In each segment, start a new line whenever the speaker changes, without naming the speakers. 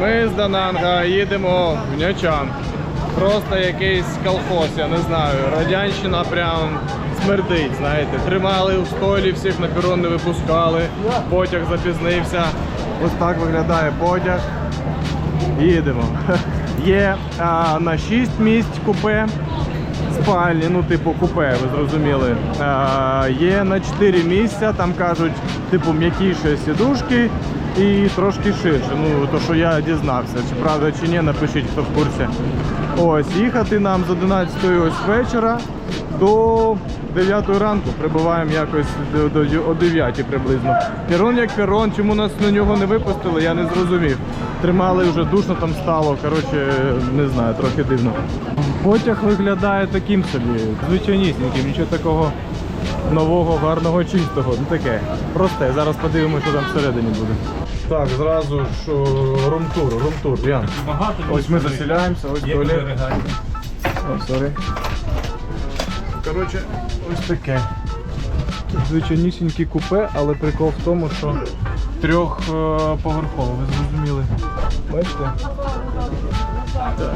Ми з Дананга їдемо в Нячанг. Просто якийсь колхоз, я не знаю. Радянщина прям смердить, знаєте. Тримали в стойлі, всіх на перон не випускали. Потяг запізнився. Ось так виглядає потяг. Їдемо. Є на 6 місць купе. Спальні, ну типу купе, ви зрозуміли. Є на 4 місця, там кажуть, типу м'якіші сідушки і трошки ширше. Ну, то що я дізнався, чи правда чи ні, напишіть, хто в курсі. Ось, їхати нам з 11 ось вечора до 9 ранку. Прибуваємо якось о 9 приблизно. Перон як перон, чому нас на нього не випустили, я не зрозумів. Тримали, вже душно там стало, коротше, не знаю, трохи дивно. Потяг виглядає таким собі, звичайнісіньким, нічого такого нового, гарного, чистого, ну таке, просте. Зараз подивимося, що там всередині буде. Так, зразу ж румтур, Ян. Ось ми заселяємося, ось туалет. О, сорі. Коротше, ось таке. Звичайнісіньке купе, але прикол в тому, що трьохповерхове, ви зрозуміли. Бачите? Так.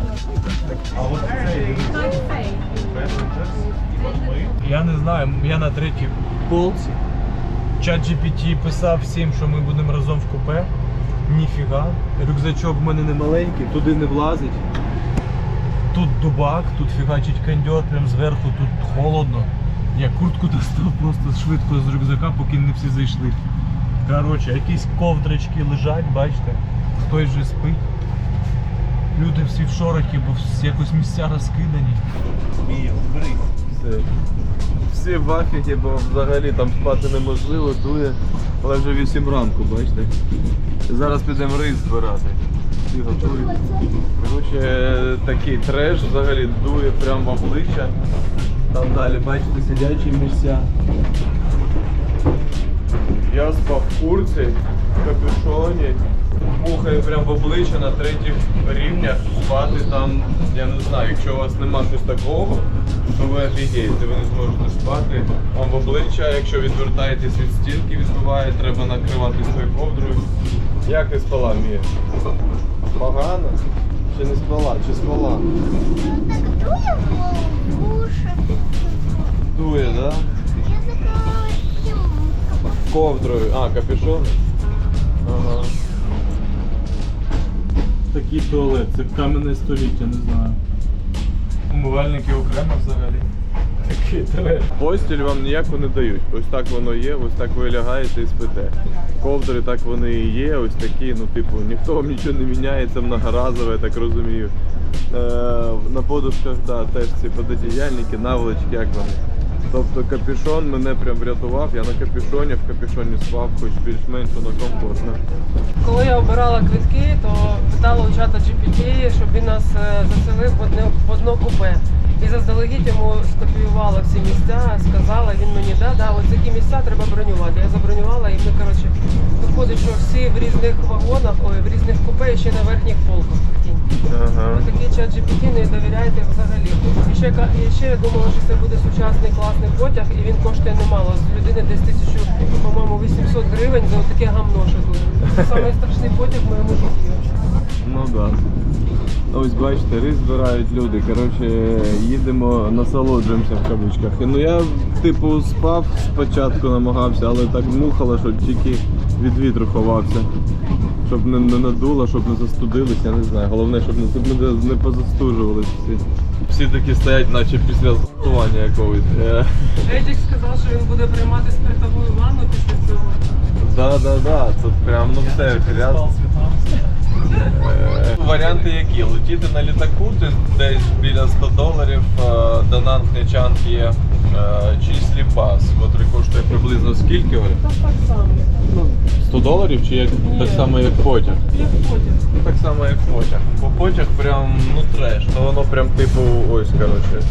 А от цей... Я не знаю, я на третій полці. ChatGPT писав всім, що ми будемо разом в купе. Ніфіга. Рюкзачок в мене не маленький, туди не влазить. Тут дубак, тут фігачить кондьор, прям зверху, тут холодно. Я куртку достав просто швидко з рюкзака, поки не всі зайшли. Коротше, якісь ковдрочки лежать, бачите? Хтось вже спить. Люди всі в шорохі, бо якось місця розкидані.
Всі в афігі, бо взагалі там спати неможливо, дує, але вже 8 ранку, бачите. Зараз підемо рис збирати. Всі готують. Коротше, такий треш взагалі дує прямо в обличчя. Там далі, бачите, сидячі місця. Я спав в курці, в капюшоні. Бухає прямо в обличчя на третіх рівнях. Спати там, я не знаю, якщо у вас нема щось такого, то ви офігієте, ви не зможете спати. Вам в обличчя, якщо відвертаєтесь від стінки, відбиває, треба накривати свою ковдрою. Як ти спала, Мія? Погано? Чи не спала? Чи спала?
Так дує в уші.
Дує, так? Да?
Я закрила цим.
Ковдрою. А, капюшон? Ага.
Такий туалет, це кам'яне століття, не знаю. Умивальники окремо взагалі. Такий треш.
Постіль вам ніяку не дають. Ось так воно є, ось так ви лягаєте і спите. Ковдри так вони і є, ось такі, ну типу, ніхто вам нічого не міняє, це многоразове, я так розумію. На подушках, да, теж ці пододіяльники, наволочки, як вони. Тобто капюшон мене прям врятував, я на капюшоні, в капюшоні спав, хоч більш-менш воно комфортно.
Коли я обирала квитки, то питала у чата GPT, щоб він нас заселив в одно купе. І заздалегідь йому скопіювала всі місця, сказала, він мені, да, от такі місця треба бронювати. Я забронювала і ми, коротше, виходить, що всі в різних вагонах, в різних купе і ще на верхніх полках.
Ага.
Такий чат GPT не довіряйте взагалі. І ще я думала, що це буде сучасний класний потяг, і він коштує немало. З людини десь 1800 гривень за таке гамно, що тут. Це самий страшний потяг в моєму житті.
Ну так. Да. Ось бачите, рис збирають люди, коротше, їдемо, насолоджуємося в кавичках. Ну я типу спав спочатку, намагався, але так мухало, що тільки від вітру ховався. Щоб не надуло, щоб не застудились, я не знаю. Головне, щоб не позастужувались всі. Всі такі стоять, наче після застування якогось.
Едік сказав, що він буде приймати спиртову ванну після цього.
Да, тут прям, ну все, ряд. Варіанти які? Летіти на літаку, десь біля $100, Дананг Нячанг є числі пас, який коштує приблизно скільки?
Так само.
$100 чи як, так само як потяг?
Як потяг.
Так само як потяг. Бо потяг прям, ну треш, то воно прям типу, ось, коротше,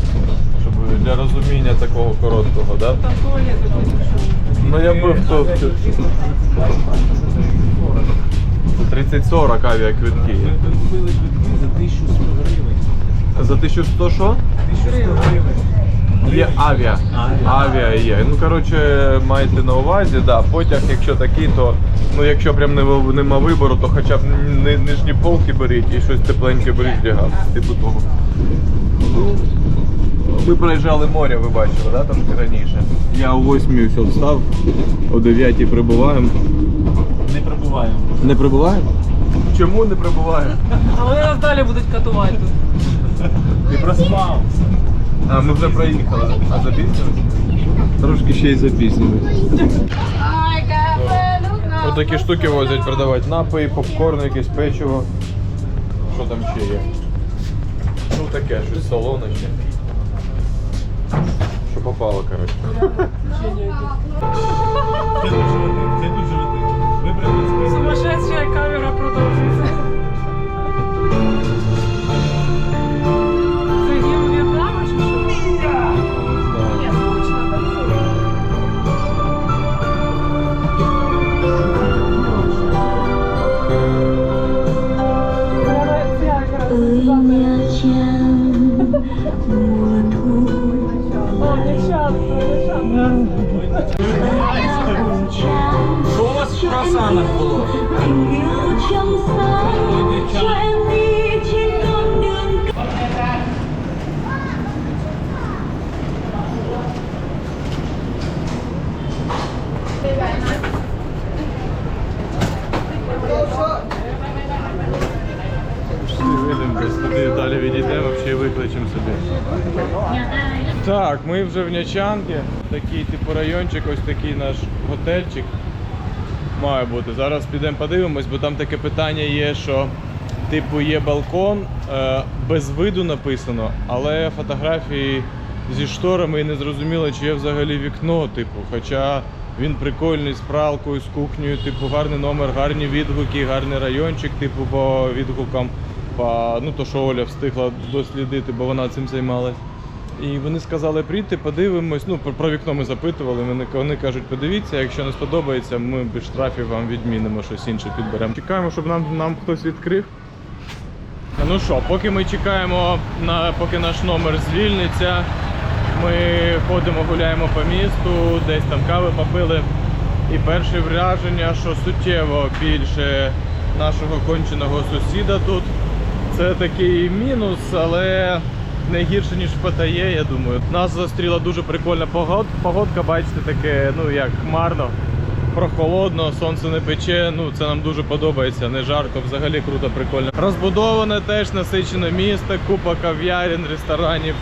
щоб для розуміння такого короткого, да?
Там туалет виходить.
Ну я був тут. 30-40 авіаквитки.
Ми купили квитки за 1100 гривень.
За 1100 що?
1100 гривень.
Є авіа. Авіа є. Ну, коротше, маєте на увазі, да, потяг, якщо такий, то, ну, якщо прям нема вибору, то хоча б нижні полки беріть і щось тепленьке беріть лягати, типу того. Ну, ми проїжджали море, ви бачили, да, трошки раніше. Я о 8 все встав, о 9 прибуваємо.
Не пробуваємо.
Не прибуваємо? Чому не прибуваємо?
А вони нас далі будуть катувати тут.
Ти проспав.
А, ми вже проїхали. А запізнилися? Трошки ще й запізнилися. Ось такі штуки возять продавати. Напої, попкорн, якесь печиво. Що там ще є? Ну таке, щось солоне ще. Що попало, коротше.
Ти тут живете. Ви прийшли.
Сумасшедшая камера продовжується. Це гімн В'єтнаму чи що? Ні, скучно так. Це якраз О, дівчатка.
Що у вас в круасанах було?
Вийдемо десь туди, далі відійдемо, взагалі викличемо собі. Так, ми вже в Нячанці. Такий типу райончик, ось такий наш готельчик має бути. Зараз підемо подивимось, бо там таке питання є, що типу є балкон, без виду написано, але фотографії зі шторами і не зрозуміло, чи є взагалі вікно, типу. Хоча він прикольний, з пралкою, з кухнею, типу гарний номер, гарні відгуки, гарний райончик, типу по відгукам. Ну то, що Оля встигла дослідити, бо вона цим займалась. І вони сказали, прийти, подивимось. Ну, про вікно ми запитували, вони кажуть, подивіться, якщо не сподобається, ми без штрафів вам відмінимо, щось інше підберемо. Чекаємо, щоб нам хтось відкрив. Ну що, поки ми чекаємо, поки наш номер звільниться, ми ходимо, гуляємо по місту, десь там кави попили. І перше враження, що суттєво більше нашого конченого сусіда тут. Це такий мінус, але не гірше, ніж в Паттайі, я думаю. Нас зустріла дуже прикольна погодка, бачите, таке, ну як хмарно, прохолодно, сонце не пече, ну це нам дуже подобається, не жарко, взагалі круто, прикольно. Розбудоване теж насичене місто, купа кав'ярень, ресторанів,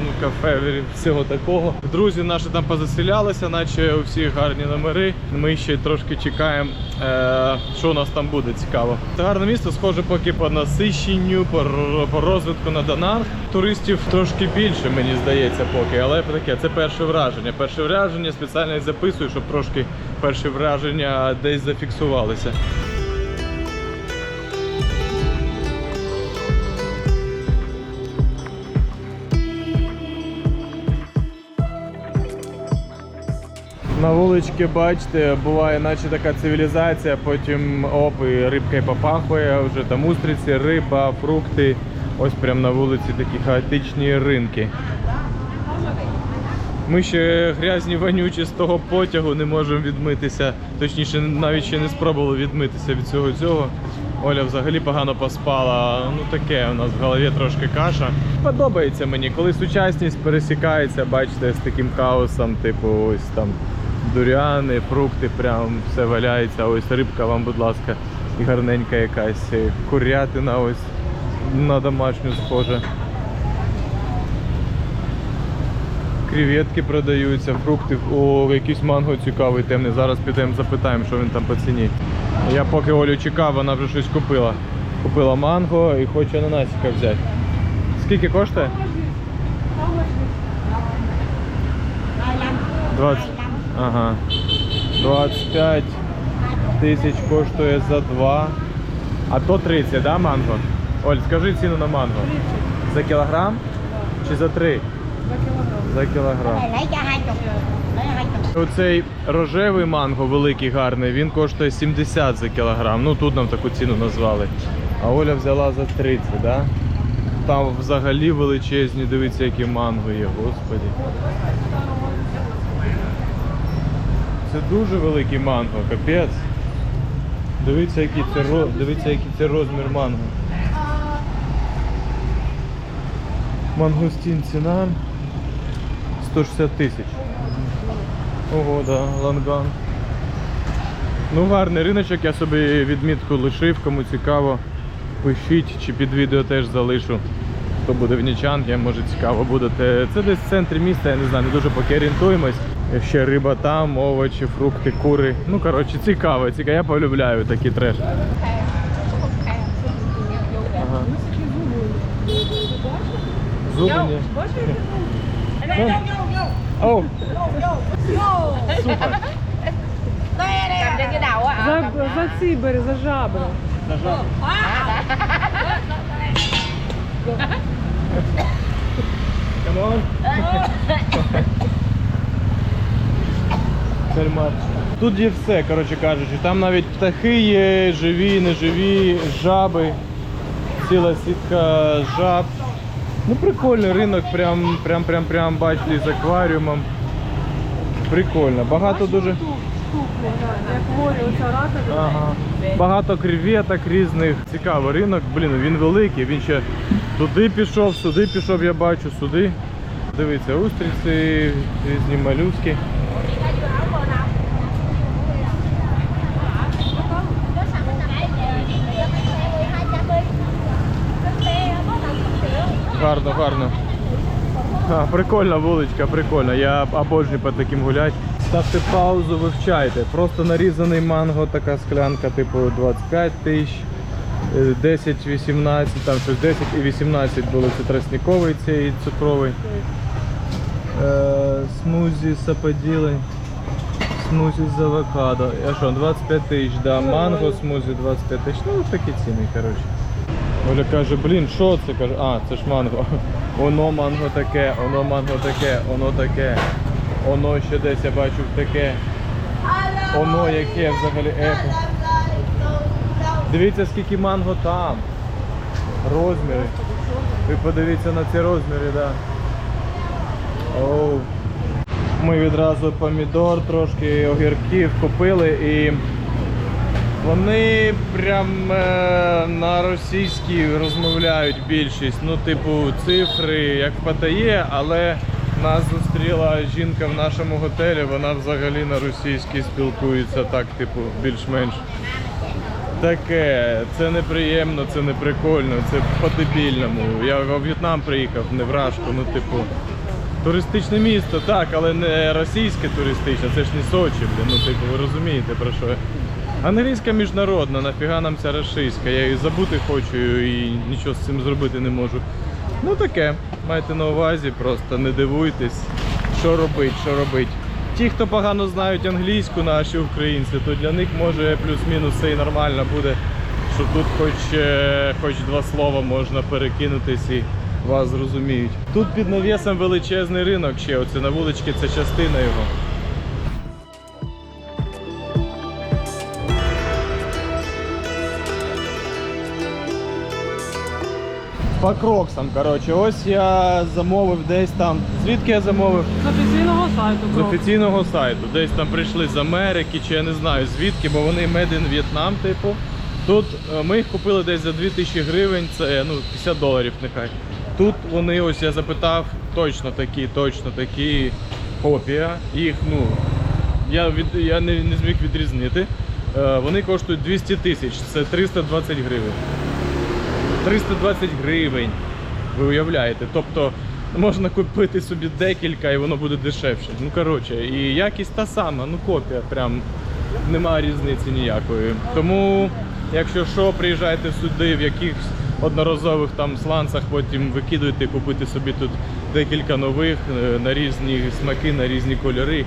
ну кафе, всього такого. Друзі наші там позаселялися, наче у всіх гарні номери. Ми ще трошки чекаємо, що у нас там буде, цікаво. Це гарне місто, схоже поки по насиченню, по розвитку на Дананг. Туристів трошки більше, мені здається, поки, але таке, це перше враження. Перше враження спеціально записую, щоб трошки перші враження десь зафіксувалися. На вуличці, бачите, буває наче така цивілізація, потім оп, і рибкою попахує, вже там устриці, риба, фрукти. Ось прямо на вулиці такі хаотичні ринки. Ми ще грязні, вонючі з того потягу не можемо відмитися, точніше навіть ще не спробували відмитися від цього. Оля взагалі погано поспала, ну таке у нас в голові трошки каша. Подобається мені, коли сучасність пересікається, бачите, з таким хаосом, типу ось там дуряни, фрукти, прям все валяється, ось рибка вам, будь ласка, і гарненька якась, курятина ось на домашню схожа. Креветки продаються, фрукти, о, якийсь манго цікавий, темний. Зараз підемо запитаємо, що він там по ціні. Я поки Олю чекав, вона вже щось купила. Купила манго і хоче ананасика взяти. Скільки коштує? 20. Ага. 25 тисяч коштує за 2. А то 30, да, манго? Оль, скажи ціну на манго. 30. За кілограм? Чи за 3? За кілограм. Оцей рожевий манго великий, гарний, він коштує 70 за кілограм. Ну тут нам таку ціну назвали. А Оля взяла за 30, да? Там взагалі величезні, дивіться, які манго є, господи. Це дуже великий манго, капець. Дивіться, який це розмір манго. Мангустін ціна 160 тисяч. Ого, да, ланган. Ну гарний риночок, я собі відмітку лишив, кому цікаво, пишіть, чи під відео теж залишу. Хто буде в Нічангі, може цікаво буде. Це десь в центрі міста, я не знаю, не дуже поки орієнтуємось. Ще риба там, овочі, фрукти, кури. Ну коротше, цікаво, я полюбляю такий треш. Ага. Зуби ні. О, супер.
За ці бери, за жабри.
Come on. Кальмар. Тут є все, коротше кажучи. Там навіть птахи є, живі, неживі, жаби. Ціла сітка жаб. Ну прикольний ринок, прям бачили з акваріумом. Прикольно. Багато дуже.
Як море, оця рака.
Ага. Багато креветок різних. Цікавий ринок. Блін, він великий, він ще туди пішов, сюди пішов, я бачу, сюди. Дивіться, устриці, різні малюски. Гарно, гарно. Прикольна вуличка, прикольно. Я обожнюю по таким гуляти. Ставте паузу, вивчайте. Просто нарізаний манго, така склянка, типу 25 тисяч, 10-18, там щось 10 і 18 були. Це тростниковий цей цукровий. Смузі саподіли. Смузі з авокадо. Я що, 25 тисяч, да, манго, смузі 25 тисяч. Ну, такі ціни, коротше. Оля каже, блін, що це? Каже, а, це ж манго. Оно манго таке, оно манго таке, оно таке. Оно ще десь я бачу таке. Оно яке взагалі ехо. Дивіться, скільки манго там. Розміри. Ви подивіться на ці розміри, да. Оу. Ми відразу помідор, трошки огірків купили і вони прям на російській розмовляють більшість. Ну, типу, цифри як подає, але нас зустріла жінка в нашому готелі, вона взагалі на російській спілкується так, типу, більш-менш. Таке, це неприємно, це не прикольно, це по-дебільному. Я в В'єтнам приїхав, не в Рашку, ну, типу, туристичне місто, так, але не російське туристичне, це ж не Сочі, блін, ну, типу, ви розумієте, про що я. Англійська міжнародна, нафіга нам ця російська, я її забути хочу і нічого з цим зробити не можу. Ну таке, майте на увазі, просто не дивуйтесь, що робить. Ті, хто погано знають англійську, наші українці, то для них може плюс-мінус все і нормально буде, що тут хоч два слова можна перекинутись і вас зрозуміють. Тут під навісом величезний ринок ще, оце на вуличці, це частина його. По кроксам, коротше, ось я замовив десь там. Звідки я замовив?
З офіційного сайту.
З офіційного сайту. Десь там прийшли з Америки, чи я не знаю звідки, бо вони made in Vietnam, типу. Тут ми їх купили десь за 2000 гривень, це ну, $50 нехай. Тут вони, ось я запитав, точно такі, копія. Їх, ну, я не зміг відрізнити. Вони коштують 200 тисяч, це 320 гривень. 320 гривень, ви уявляєте, тобто можна купити собі декілька і воно буде дешевше. Ну коротше, і якість та сама, ну копія, прям немає різниці ніякої. Тому, якщо що, приїжджайте сюди в якихось одноразових там сланцах, потім викидуйте, купити собі тут декілька нових, на різні смаки, на різні кольори.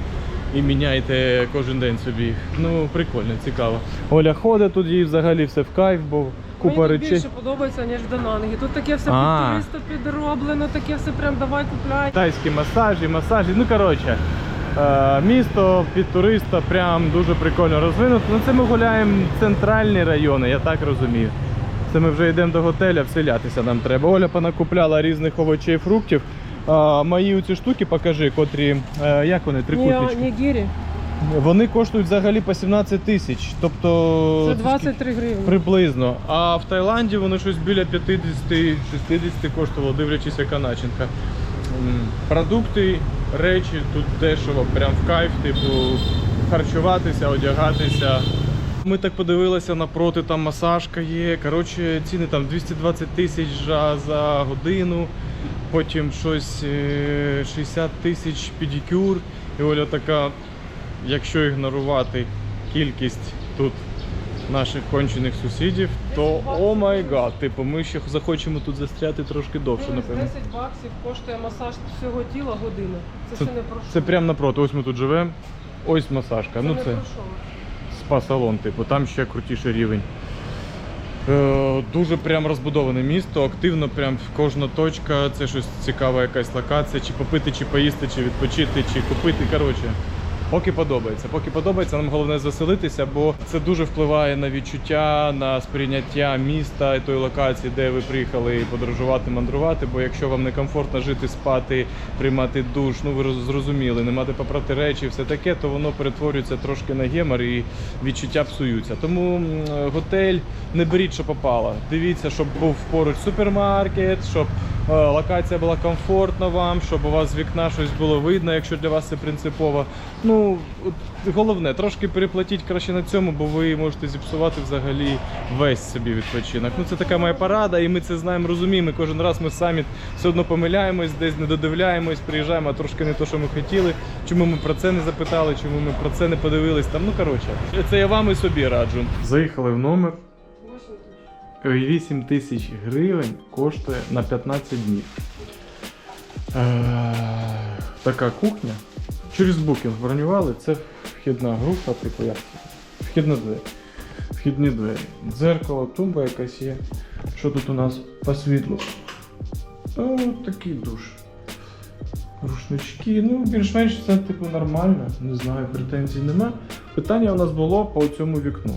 І міняйте кожен день собі їх. Ну, прикольно, цікаво. Оля ходить тут, їй взагалі все в кайф, бо купа
Мені
речей.
більше подобається, ніж в Данангі. Тут таке все під туриста підроблено, таке все прям давай купляй.
Тайські масажі, ну коротше, місто під туриста прям дуже прикольно розвинуто. Ну це ми гуляємо центральні райони, я так розумію. Це ми вже йдемо до готеля, вселятися нам треба. Оля понакупляла різних овочей, фруктів. Мої оці штуки покажи, котрі, як вони, трикутнички?
Нігірі.
Вони коштують взагалі по 17 тисяч, тобто
Це 23 гривні.
приблизно. А в Таїланді вони щось біля 50-60 коштувало, дивлячись яка начинка. Продукти, речі тут дешево, прям в кайф, типу харчуватися, одягатися. Ми так подивилися напроти, там масажка є. Коротше, ціни там 220 тисяч за годину, потім щось 60 тисяч педикюр. І Оля така, якщо ігнорувати кількість тут наших кончених сусідів, то о май гад, типу ми ще захочемо тут застряти трошки довше, напевно.
10 баксів коштує масаж всього тіла година. Це ще не про що.
Це прямо напроти, ось ми тут живемо, ось масажка.
Це
Ну
не
це
про що.
спа-салон, типу, там ще крутіший рівень. Дуже прям розбудоване місто, активно прям кожна точка, це щось цікава якась локація, чи попити, чи поїсти, чи відпочити, чи купити, коротше. Поки подобається, нам головне заселитися, бо це дуже впливає на відчуття, на сприйняття міста і тої локації, де ви приїхали подорожувати, мандрувати. Бо якщо вам некомфортно жити, спати, приймати душ, ну ви зрозуміли, не мати попрати речі, все таке, то воно перетворюється трошки на гемор і відчуття псуються. Тому готель не беріть, що попало. Дивіться, щоб був поруч супермаркет, щоб локація була комфортна вам, щоб у вас з вікна щось було видно, якщо для вас це принципово. Ну, головне, трошки переплатіть краще на цьому, бо ви можете зіпсувати взагалі весь собі відпочинок. Ну, це така моя порада, і ми це знаємо, розуміємо. Кожен раз ми самі все одно помиляємось, десь не додивляємось, приїжджаємо, а трошки не те, що ми хотіли. Чому ми про це не запитали, чому ми про це не подивились там. Ну, коротше, це я вам і собі раджу. Заїхали в номер. 8 тисяч гривень коштує на 15 днів. Така кухня. Через букінг бронювали, це вхідна група, типу як? Вхідні двері. Дзеркало, тумба якась є. Що тут у нас по світлу? Такий душ. Рушнички, ну більш-менш це типу нормально, не знаю, претензій нема. Питання у нас було по цьому вікну.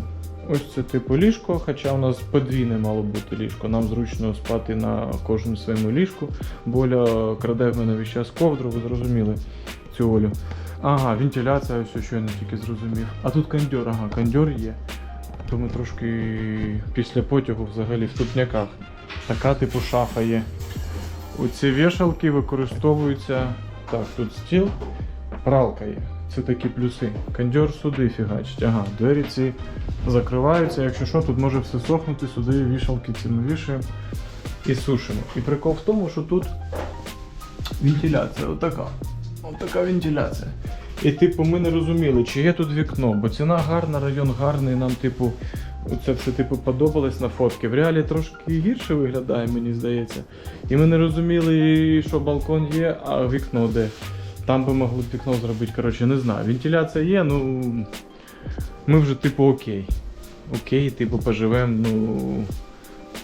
Ось це типу ліжко, хоча у нас подвійне мало бути ліжко. Нам зручно спати на кожному своєму ліжку. Боля краде в мене весь час ковдру, ви зрозуміли цю Олю. Ага, вентиляція, ось що я не тільки зрозумів. А тут кондьор, ага, кондьор є. То ми трошки після потягу взагалі в ступняках. Така типу шафа є. Оці вішалки використовуються. Так, тут стіл, пралка є. Це такі плюси. Кондьор сюди фігачить. Ага, двері ці закриваються. Якщо що, тут може все сохнути, сюди вішалки ці ми вішаємо і сушимо. І прикол в тому, що тут вентиляція отака. Отака вентиляція. І типу ми не розуміли, чи є тут вікно, бо ціна гарна, район гарний, нам типу це все типу подобалось на фотки. В реалі трошки гірше виглядає, мені здається. І ми не розуміли, що балкон є, а вікно де. Там би могли б вікно зробити, коротше, не знаю. Вентиляція є, ну ми вже типу окей. Окей, типу поживемо, ну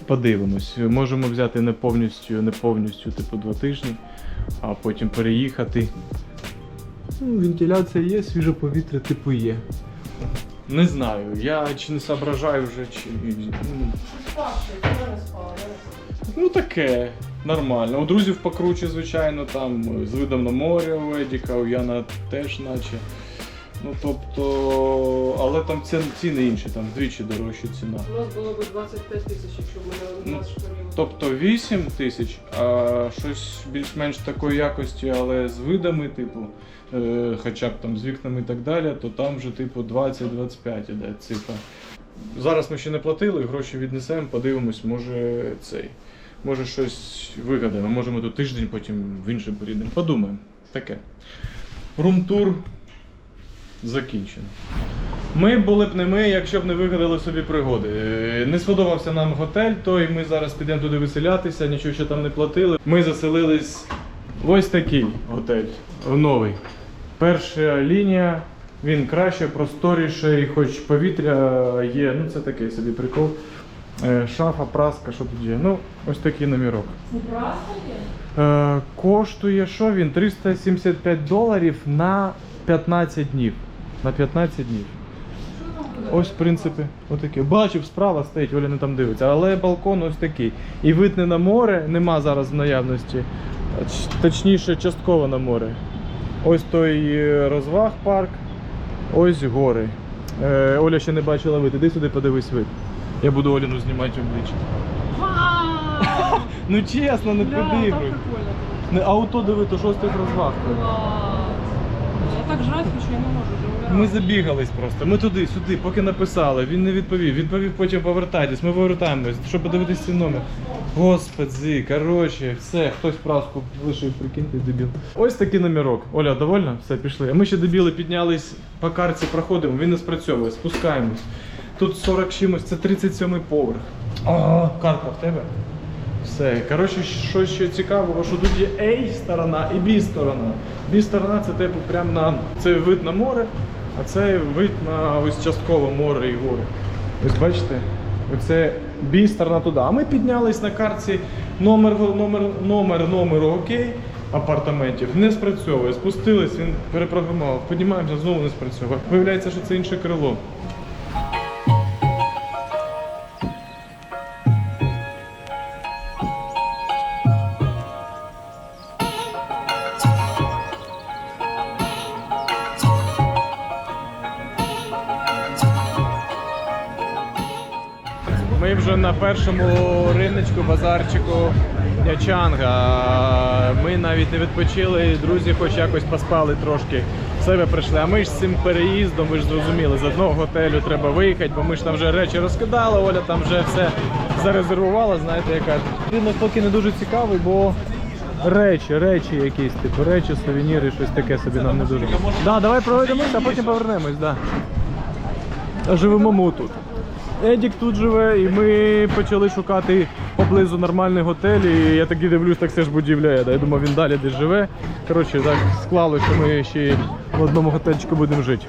подивимось. Можемо взяти не повністю, типу 2 тижні, а потім переїхати. Ну, вентиляція є, свіже повітря типу є. Не знаю, я чи не соображаю вже, чи... Ну таке, нормально. У друзів покруче, звичайно, там з видом на море у Едіка, у Яна теж наче. Ну тобто, але там ціни інші, там вдвічі дорожча ціна.
У нас було б 25 тисяч, якщо б ми на наш період.
Тобто 8 тисяч, а щось більш-менш такої якості, але з видами, типу, хоча б там з вікнами і так далі, то там вже типу 20-25 іде цифра. Зараз ми ще не платили, гроші віднесемо, подивимось, може щось вигадаємо, може ми тут тиждень, потім в інший приїдемо. Подумаємо. Таке. Рум-тур закінчено. Ми були б не ми, якщо б не вигадали собі пригоди. Не сподобався нам готель, то і ми зараз підемо туди виселятися, нічого ще там не платили. Ми заселились в ось такий готель, новий. Перша лінія, він краще, просторіше, і хоч повітря є, ну це такий собі прикол. Шафа, праска, що тут є. Ну, ось такий номерок.
Праска є?
Коштує, що він? $375 на 15 днів. На 15 днів. Ось, в принципі, отакий. Бачив, справа стоїть, Оля не там дивиться. Але балкон ось такий. І вид не на море, нема зараз в наявності. Точніше, частково на море. Ось той розваг парк, ось гори. Оля ще не бачила вид. Іди сюди, подивись вид. Я буду Оліну знімати обличчя.
Вау!
Ну чесно, не
Бля, так
підігруй.
прикольно.
Не ауто диви, то що з тих розваг.
Клас. Я так жрать хочу, я не можу вже умирати.
Ми забігались просто. Ми туди, сюди, поки написали. Він не відповів. Відповів потім повертайтесь. Ми повертаємось, щоб подивитись цей номер. Господи, коротше, все, хтось праску лишив, прикиньте, дебіл. Ось такий номерок. Оля, довольна? Все, пішли. А ми ще дебіли піднялись, по карті проходимо, він не спрацьовує, спускаємось. Тут 40 чимось, це 37-й поверх. Ага, картка в тебе? Все. Коротше, що ще цікавого, що тут є A сторона і B сторона. B сторона це типу прям на це вид на море, а це вид на ось частково море і гори. Ось бачите? Оце B сторона туди. А ми піднялись на картці номеру окей, апартаментів не спрацьовує. Спустились, він перепрограмував. Піднімаємося, знову не спрацьовує. Виявляється, що це інше крило. Ми вже на першому риночку, базарчику Нячанга. Ми навіть не відпочили, друзі хоч якось поспали трошки, в себе прийшли. А ми ж з цим переїздом, ви ж зрозуміли, з одного готелю треба виїхати, бо ми ж там вже речі розкидали, Оля там вже все зарезервувала, знаєте, яка. Ринок поки не дуже цікавий, бо речі якісь, типу речі, сувеніри, щось таке собі нам не дуже. Да, давай пройдемося, а потім повернемось, да. Живемо ми тут. Едік тут живе, і ми почали шукати поблизу нормальний готель. І я таки дивлюсь, так це ж будівля Еда. Я думав, він далі десь живе. Коротше, так склалося, що ми ще в одному готельчику будемо жити.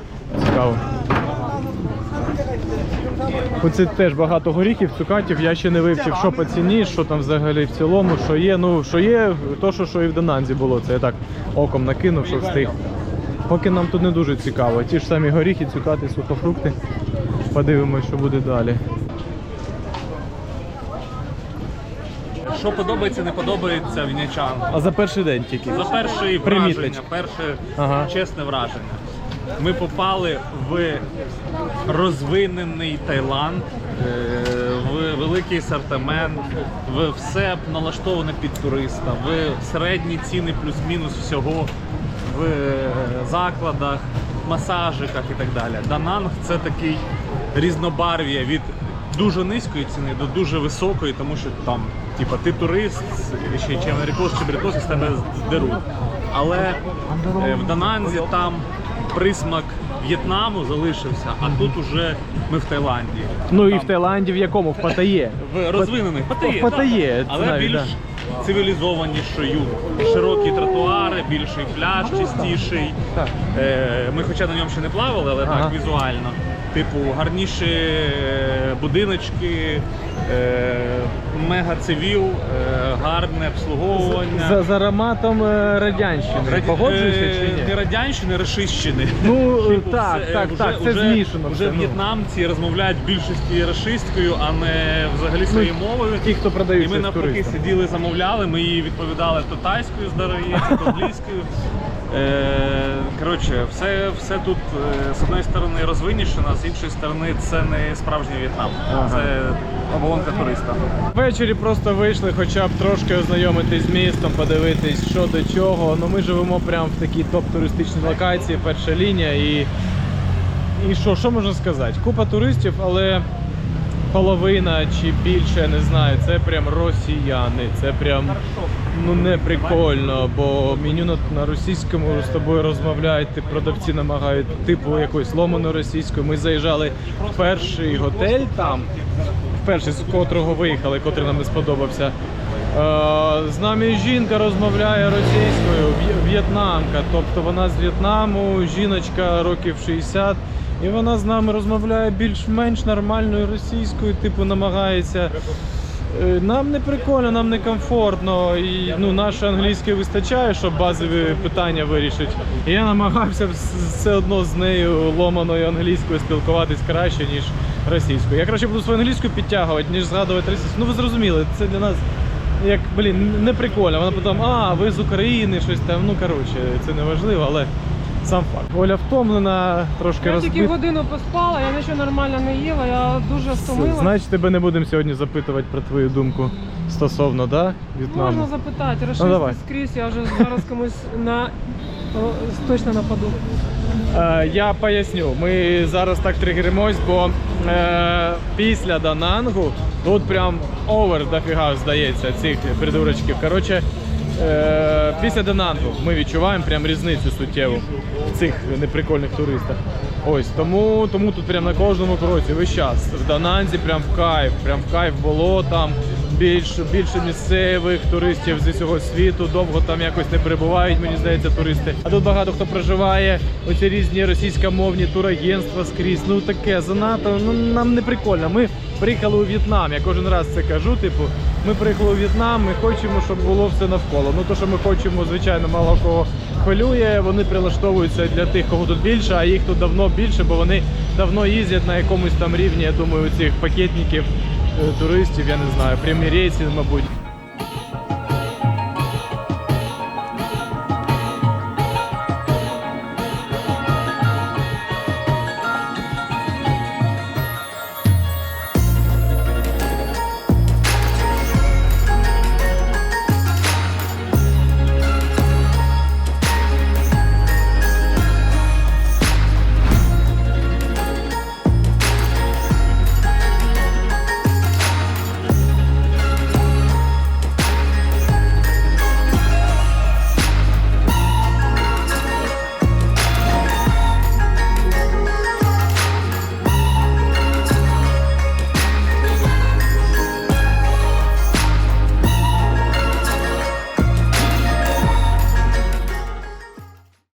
Цікаво. Оце теж багато горіхів, цукатів. Я ще не вивчив, що по ціні, що там взагалі в цілому, що є. Ну, що є, то, що і в Дананзі було. Це я так оком накинув, що встиг. Поки нам тут не дуже цікаво. Ті ж самі горіхи, цукати, сухофрукти. Подивимось, що буде далі.
Що подобається, не подобається в Нячан.
А за перший день тільки?
За перше
Приміточка.
враження, перше
Ага.
чесне враження. Ми попали в розвинений Таїланд, в великий асортимент, в все налаштоване під туриста, в середні ціни плюс-мінус всього, в закладах, масажиках і так далі. Дананг – це такий різнобарв'я від дуже низької ціни до дуже високої, тому що там, типа, ти турист, ще чи америкос, чи бритос, і з тебе деруть. Але в Дананзі там присмак В'єтнаму залишився, а тут уже ми в Таїланді.
Ну і в Таїланді в якому? В Паттайє.
В розвинених Паттайє,
Паттайє,
так. Але
навіть,
більш цивілізованішою. Широкі тротуари, більший пляж, чистіший.
Так.
Ми хоча на ньому ще не плавали, але
Ага.
так візуально. Типу, гарніші будиночки, мега цивіл, гарне обслуговування.
За ароматом радянщини. Погоджуєшся чи
Не
ні?
радянщини, рашистщини.
Ну,
Типу,
так, це змішано.
Вже
все, ну.
в'єтнамці розмовляють більшості рашисткою, а не взагалі своєю мовою.
Ті, хто
І
продаються
ми
з
навпаки
туристам.
сиділи, замовляли, ми її відповідали то тайською, здається, то англійською. Коротше, все тут з однієї сторони розвинішено, з іншої сторони це не справжній В'єтнам.
Ага.
Це оболонка туриста.
Ввечері просто вийшли хоча б трошки ознайомитись з містом, подивитись, що до чого. Ну ми живемо прямо в такій топ-туристичній локації, перша лінія і що можна сказати? Купа туристів, але половина чи більше, я не знаю, це прям росіяни, це прям ну не прикольно, бо меню на російському з тобою розмовляють, продавці намагають типу якоюсь ломаною російською. Ми заїжджали в перший готель там, перший, з котрого виїхали, котрий нам не сподобався. З нами жінка розмовляє російською, в'єтнамка, тобто вона з В'єтнаму, жіночка років 60, і вона з нами розмовляє більш-менш нормальною російською, типу намагається Нам не прикольно, нам не комфортно. І ну, нашої англійської вистачає, щоб базові питання вирішити. І я намагався все одно з нею ломаною англійською спілкуватись краще, ніж російською. Я краще буду свою англійську підтягувати, ніж згадувати російську. Ну ви зрозуміли, це для нас як, не прикольно. Вона потім, ви з України, щось там. Ну коротше, це не важливо, але сам факт. Оля втомлена, трошки
Я тільки
розбита.
годину поспала, я нічого нормально не їла, я дуже втомилася.
Значить, тебе не будемо сьогодні запитувати про твою думку стосовно, да, В'єтнаму?
Можна запитати,
давай.
расисти скрізь, я вже зараз комусь точно нападу.
Я поясню, ми зараз так тригеримось, бо після Данангу тут прям овер дофіга здається цих придурочків. Коротше, після Данангу ми відчуваємо прям різницю суттєву в цих неприкольних туристах. Ось, тому тут прям на кожному кроці весь час. В Дананзі прям в кайф було там. Більше місцевих туристів з усього світу, довго там якось не перебувають, мені здається, туристи. А тут багато хто проживає, оці різні російськомовні турагентства скрізь. Ну таке занадто, ну нам не прикольно. Ми приїхали у В'єтнам, я кожен раз це кажу, типу, ми приїхали у В'єтнам, ми хочемо, щоб було все навколо. Ну то, що ми хочемо, звичайно, мало кого хвилює, вони прилаштовуються для тих, кого тут більше, а їх тут давно більше, бо вони давно їздять на якомусь там рівні, я думаю, цих пакетників, туристів, я не знаю, примірейців, мабуть.